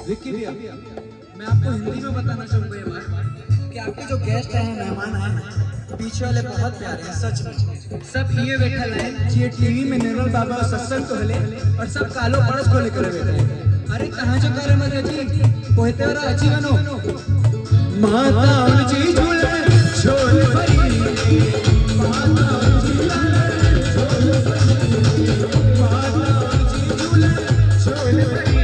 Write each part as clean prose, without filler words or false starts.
विक्की भैया, मैं आपको हिंदी में बताना चाहूंगा ये बात कि आपके जो गेस्ट हैं, मेहमान हैं, पीछे वाले बहुत प्यारे हैं सच में। सब ये बैठल हैं जी टीवी में निर्मल बाबा और सत्संग को हले और सब कालो बरस को लेकर बैठे हैं। अरे कहाँ जो करे मत जी कोहते वाला अच्छी बनो माता जी झूले छोले भरी माता जी झूले माता जी झूले छोले भरी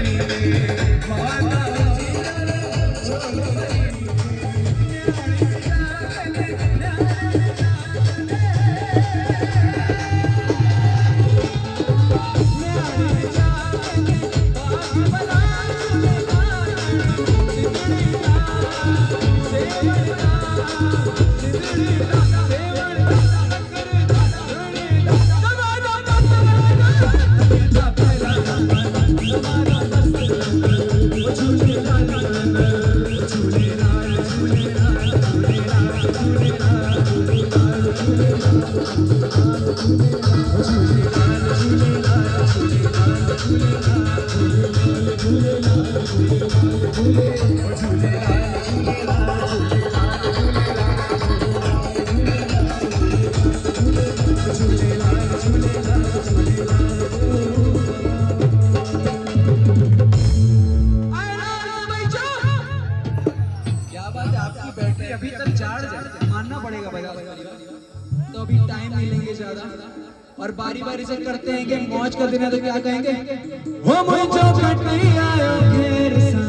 अभी तक चार्ज मानना पड़ेगा भैया, तो अभी टाइम मिलेंगे ज्यादा और बारी बारी से करते हैं कि मौज कर देना तो क्या कहेंगे हो मुझे जो आयो घेर सा